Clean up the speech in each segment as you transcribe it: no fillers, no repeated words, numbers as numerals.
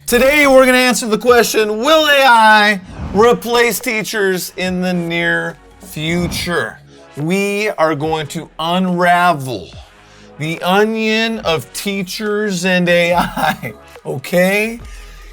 Today we're going to answer the question, will AI replace teachers in the near future? We are going to unravel the onion of teachers and AI, okay?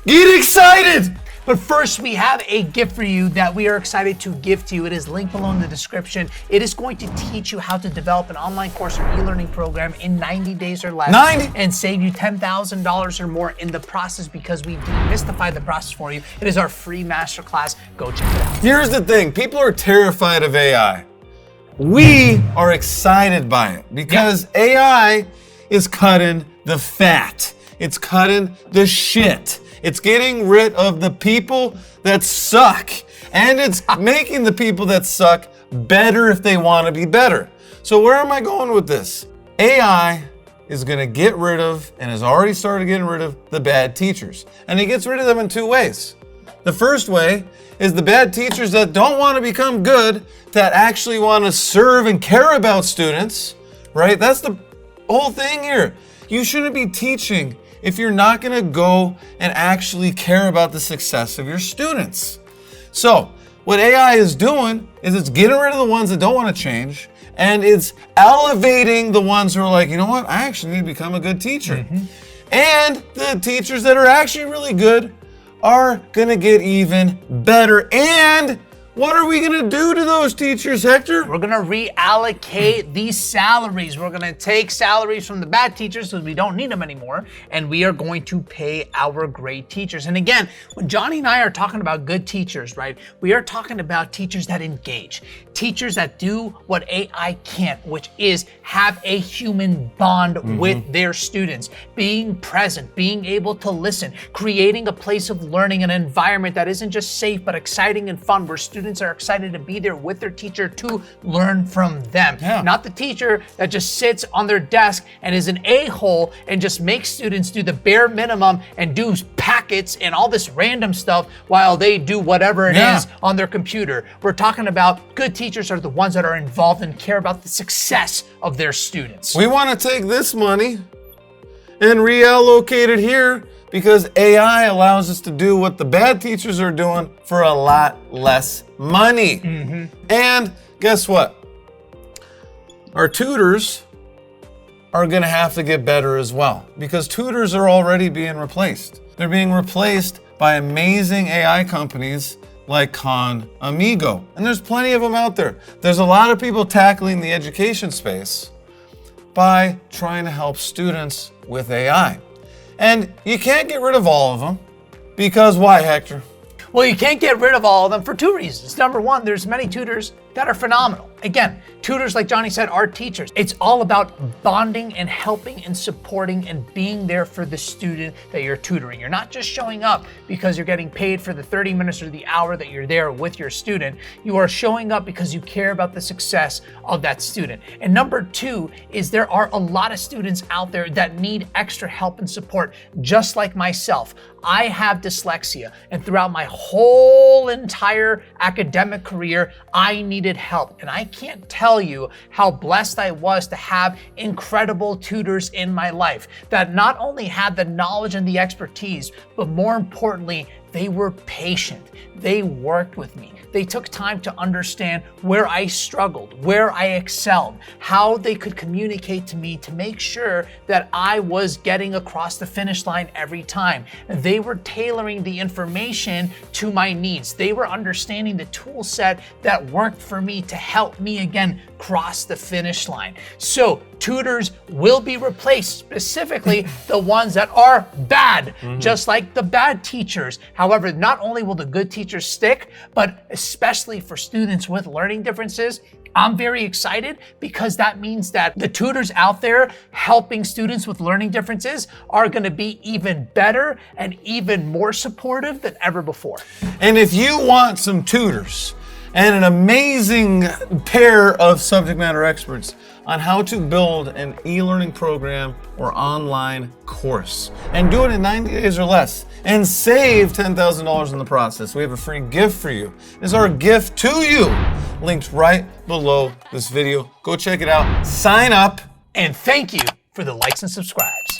Get excited! But first, we have a gift for you that we are excited to give to you. It is linked below in the description. It is going to teach you how to develop an online course or e-learning program in 90 days or less. 90? And save you $10,000 or more in the process because we demystify the process for you. It is our free masterclass. Go check it out. Here's the thing, people are terrified of AI. We are excited by it because AI is cutting the fat. It's cutting the shit. It's getting rid of the people that suck. And it's making the people that suck better if they want to be better. So where am I going with this? AI is going to get rid of, and has already started getting rid of, the bad teachers. And it gets rid of them in two ways. The first way is the bad teachers that don't want to become good, that actually want to serve and care about students, right? That's the whole thing here. You shouldn't be teaching if you're not going to go and actually care about the success of your students. So what AI is doing is it's getting rid of the ones that don't want to change, and it's elevating the ones who are like, you know what, I actually need to become a good teacher. And the teachers that are actually really good are going to get even better. And what are we going to do to those teachers, Hector? We're going to reallocate these salaries. We're going to take salaries from the bad teachers because we don't need them anymore, and we are going to pay our great teachers. And again, when Johnny and I are talking about good teachers, right, we are talking about teachers that engage, teachers that do what AI can't, which is have a human bond with their students, being present, being able to listen, creating a place of learning, an environment that isn't just safe but exciting and fun, where students are excited to be there with their teacher to learn from them. Not the teacher that just sits on their desk and is an a-hole and just makes students do the bare minimum and do packets and all this random stuff while they do whatever it is on their computer. We're talking about good teachers are the ones that are involved and care about the success of their students. We want to take this money and reallocate it here, because AI allows us to do what the bad teachers are doing for a lot less money. And guess what? Our tutors are going to have to get better as well, because tutors are already being replaced. They're being replaced by amazing AI companies like Khan Amigo. And there's plenty of them out there. There's a lot of people tackling the education space by trying to help students with AI. And you can't get rid of all of them, because why, Hector? Well, you can't get rid of all of them for two reasons. Number one, there's many tutors that are phenomenal. Again, tutors, like Johnny said, are teachers. It's all about bonding and helping and supporting and being there for the student that you're tutoring. You're not just showing up because you're getting paid for the 30 minutes or the hour that you're there with your student. You are showing up because you care about the success of that student. And number two is there are a lot of students out there that need extra help and support, just like myself. I have dyslexia, and throughout my whole entire academic career, I needed help. And I can't tell you how blessed I was to have incredible tutors in my life that not only had the knowledge and the expertise, but more importantly, they were patient. They worked with me. They took time to understand where I struggled, where I excelled, how they could communicate to me to make sure that I was getting across the finish line every time. They were tailoring the information to my needs. They were understanding the tool set that worked for me to help me again cross the finish line. So tutors will be replaced, specifically the ones that are bad, just like the bad teachers. However, not only will the good teachers stick, but especially for students with learning differences, I'm very excited because that means that the tutors out there helping students with learning differences are going to be even better and even more supportive than ever before. And if you want some tutors and an amazing pair of subject matter experts on how to build an e-learning program or online course and do it in 90 days or less and save $10,000 in the process, we have a free gift for you. It's our gift to you, linked right below this video. Go check it out, sign up. And thank you for the likes and subscribes.